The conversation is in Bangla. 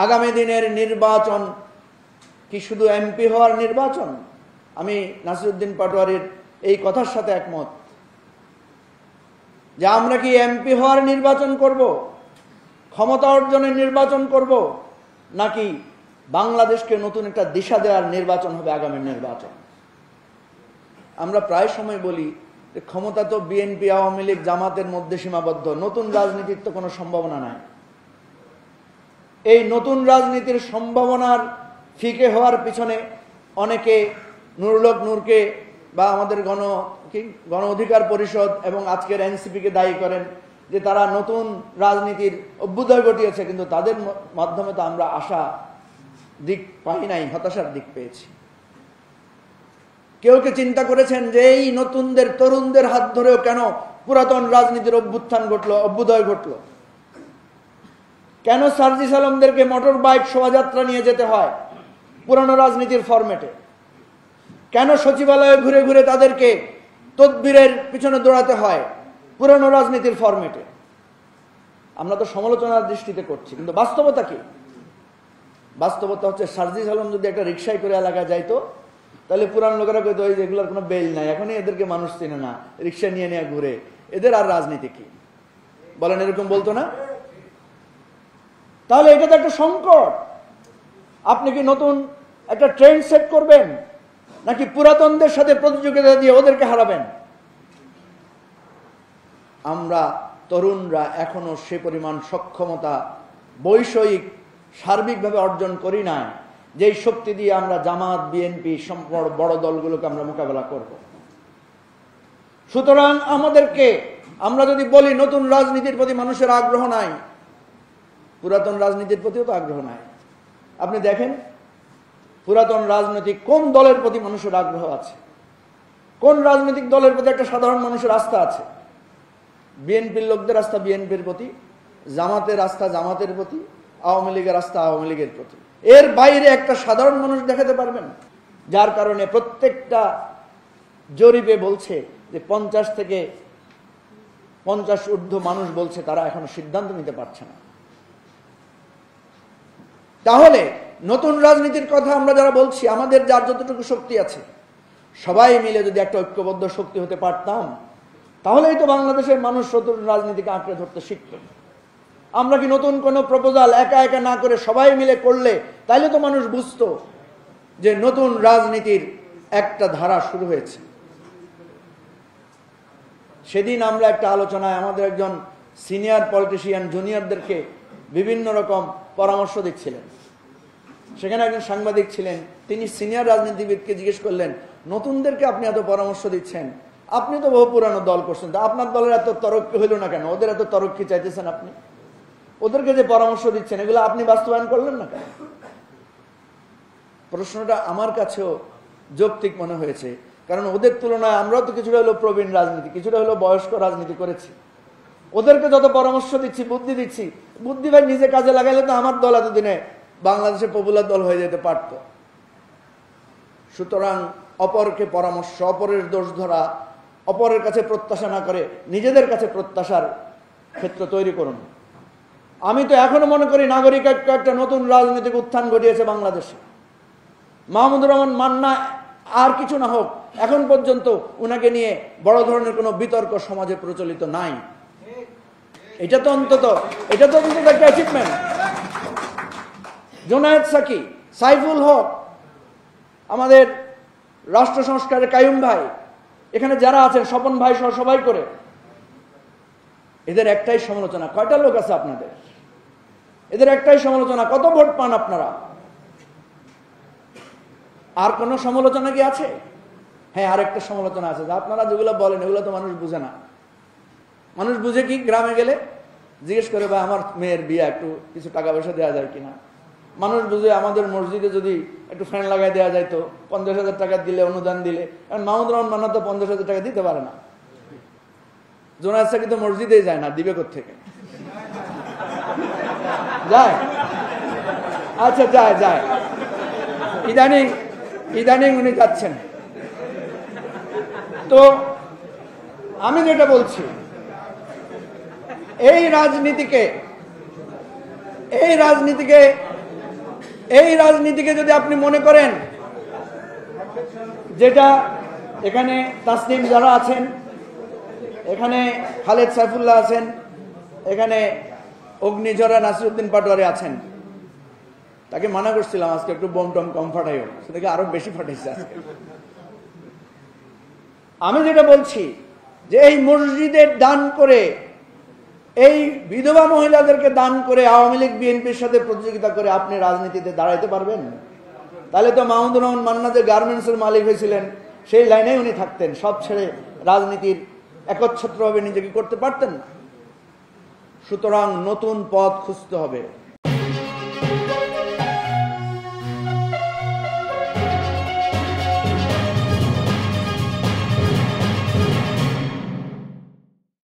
আগামী দিনের নির্বাচন কি শুধু এমপি হওয়ার নির্বাচন? আমি নাসিরউদ্দিন পাটোয়ারির এই কথার সাথে একমত যে আমরা কি এমপি হওয়ার নির্বাচন করব, ক্ষমতা অর্জনের নির্বাচন করব, নাকি বাংলাদেশকে নতুন একটা দিশা দেওয়ার নির্বাচন হবে আগামী নির্বাচন? আমরা প্রায় সময় বলি যে ক্ষমতা তো বিএনপি, আওয়ামী লীগ, জামাতের মধ্যে সীমাবদ্ধ, নতুন রাজনীতির তো কোনো সম্ভাবনা নাই। এই নতুন রাজনীতির সম্ভাবনার ফিকে হওয়ার পিছনে অনেকে নুরুল হক নূরকে বা আমাদের গণ অধিকার পরিষদ এবং আজকের এনসিপিকে দায়ী করেন যে তারা নতুন রাজনীতির অভ্যুদয় ঘটিয়েছে, কিন্তু তাদের মাধ্যমে তো আমরা আশা দিক পাই নাই, হতাশার দিক পেয়েছি। কেউ কে চিন্তা করেছেন যে এই নতুনদের, তরুণদের হাত ধরেও কেন পুরাতন রাজনীতির অভ্যুত্থান ঘটলো, অভ্যুদয় ঘটলো? কেন সার্জিস আলমদেরকে মোটর বাইক শোভাযাত্রা নিয়ে যেতে হয় পুরানো রাজনীতির ফরম্যাটে? কেন সচিবালয়ে ঘুরে ঘুরে তাদেরকে তদবিরের পিছনে দৌড়াতে হয় পুরানো রাজনীতির ফরম্যাটে? আমরা তো সমালোচনার দৃষ্টিতে করছি, কিন্তু বাস্তবতা কি? বাস্তবতা হচ্ছে সার্জিস আলম যদি একটা রিক্সায় করে এলাকায় যাইতো, তাহলে পুরান লোকেরা কইতো ওই এগুলোর কোনো বেল নাই, এখনই এদেরকে মানুষ চেনে না, রিক্সা নিয়ে নিয়ে ঘুরে, এদের আর রাজনীতি কি? বলেন, এরকম বলতো না? তাহলে এটা তো একটা সংকট। আপনি কি নতুন একটা ট্রেন্ড সেট করবেন, নাকি পুরাতনদের সাথে প্রতিযোগিতা দিয়ে ওদেরকে হারাবেন? আমরা তরুণরা এখনো সে পরিমাণ সক্ষমতা বৈষয়িক সার্বিকভাবে অর্জন করি না যেই শক্তি দিয়ে আমরা জামাত, বিএনপি বড় দলগুলোকে আমরা মোকাবেলা করব। সুতরাং আমরা যদি বলি নতুন রাজনীতির প্রতি মানুষের আগ্রহ নাই, পুরাতন রাজনীতির প্রতিও তো আগ্রহ নাই। আপনি দেখেন পুরাতন রাজনৈতিক কোন দলের প্রতি মানুষের আগ্রহ আছে, কোন রাজনৈতিক দলের প্রতি একটা সাধারণ মানুষের আস্থা আছে? বিএনপির লোকদের আস্থা বিএনপির প্রতি, জামাতের আস্থা জামাতের প্রতি, আওয়ামী লীগের আস্থা আওয়ামী লীগের প্রতি। এর বাইরে একটা সাধারণ মানুষ দেখাতে পারবেন? যার কারণে প্রত্যেকটা জরিপে বলছে যে 50 থেকে 50 ঊর্ধ্ব মানুষ বলছে তারা এখনো সিদ্ধান্ত নিতে পারছে না। তাহলে নতুন রাজনীতির কথা আমরা যারা বলছি, আমাদের যার যতটুকু শক্তি আছে, সবাই মিলে যদি একটা ঐক্যবদ্ধ শক্তি হতে পারতাম, তাহলেই তো বাংলাদেশের মানুষ নতুন রাজনীতিকে আঁকড়ে ধরতে শিখত। আমরা কি নতুন কোনো প্রপোজাল একা একা না করে সবাই মিলে করলে তাইলে তো মানুষ বুঝতো যে নতুন রাজনীতির একটা ধারা শুরু হয়েছে। সেদিন আমরা একটা আলোচনায় আমাদের একজন সিনিয়র পলিটিশিয়ান জুনিয়রদেরকে বিভিন্ন রকম পরামর্শ দিচ্ছিলেন। সেখানে একজন সাংবাদিক ছিলেন, তিনি সিনিয়র রাজনীতিবিদকে জিজ্ঞেস করলেন, নতুনদেরকে আপনি এত পরামর্শ দিচ্ছেন, আপনি তো বহু পুরানো দল করছেন, তা আপনার দলের এত তরক্কি হইল না কেন? ওদের এত তরক্কি চাইতেছেন আপনি, ওদেরকে যে পরামর্শ দিচ্ছেন এগুলো আপনি বাস্তবায়ন করলেন না কেন? প্রশ্নটা আমার কাছেও যৌক্তিক মনে হয়েছে, কারণ ওদের তুলনায় আমরাও তো কিছুটা হলো প্রবীণ রাজনীতি, কিছুটা হলো বয়স্ক রাজনীতি করেছি। ওদেরকে যত পরামর্শ দিচ্ছি, বুদ্ধি দিচ্ছি, বুদ্ধি ভাই নিজে কাজে লাগাইলে তো আমার দল এতদিনে বাংলাদেশে পপুলার দল হয়ে যেতে পারত। সুতরাং অপরকে পরামর্শ, অপরের দোষ ধরা, অপরের কাছে প্রত্যাশা না করে নিজেদের কাছে প্রত্যাশার ক্ষেত্র তৈরি করুন। আমি তো এখনো মনে করি নাগরিক একটা নতুন রাজনৈতিক উত্থান ঘটিয়েছে বাংলাদেশে। মাহমুদুর রহমান মান্না আর কিছু না হোক, এখন পর্যন্ত উনাকে নিয়ে বড় ধরনের কোনো বিতর্ক সমাজে প্রচলিত নাই। এটা তো অন্তত একটা অ্যাচিভমেন্ট। জোনায়েদ সাকি, সাইফুল হক, আমাদের রাষ্ট্র সংস্কারের কাইয়ুম ভাই, এখানে যারা আছেন স্বপন ভাই সহ সবাই করে, এদের একটাই সমালোচনা, কয়টা লোক আছে আপনাদের? এদের একটাই সমালোচনা, কত ভোট পান আপনারা? আর কোন সমালোচনা কি আছে? হ্যাঁ, আরেকটা সমালোচনা আছে, যে আপনারা যেগুলো বলেন এগুলো তো মানুষ বুঝে না। মানুষ বুঝে কি? গ্রামে গেলে জিজ্ঞেস করে, ভাই আমার মেয়ের বিয়ে একটু কিছু টাকা পয়সা দেওয়া যায় কিনা? মানুষ বুঝে আমাদের মসজিদে যদি একটু ফ্যান লাগাই দেওয়া যায় তো 50,000 টাকা দিলে, অনুদান দিলে। কারণ মাহমুদুর রহমান মান্না তো 50,000 টাকা দিতে পারে না। জোনায়েদ সাকি তো মসজিদেই যায় না, দিবে কোত্থেকে? যায়? আচ্ছা, যায়। ইদানিং উনি যাচ্ছেন। তো আমি যেটা বলছি, এই রাজনীতিকে এই রাজনীতিকে যদি আপনি মনে করেন যেটা এখানে তাসনিম যারা আছেন, এখানে খালেদ সাইফুল্লাহ আছেন, এখানে অগ্নিঝরা নাসিরউদ্দিন পাটোয়ারি আছেন, তাকে মানা করছিলাম আজকে একটু বোম টম কম ফাটাইও, সেটাকে আরো বেশি ফাটাইছে আজকে। আমি যেটা বলছি যে এই মসজিদের দান করে, এই বিধবা মহিলাদেরকে দান করে আওয়ামী লীগ বিএনপির সাথে প্রতিযোগিতা করে আপনি রাজনীতিতে দাঁড়াইতে পারবেন? তাহলে তো মাহমুদুর রহমান মান্না যে গার্মেন্টসের মালিক হয়েছিলেন সেই লাইনেই উনি থাকতেন, সব ছেড়ে রাজনীতির একচ্ছত্রভাবে নিজেকে করতে পারতেন না। সুতরাং নতুন পথ খুঁজতে হবে।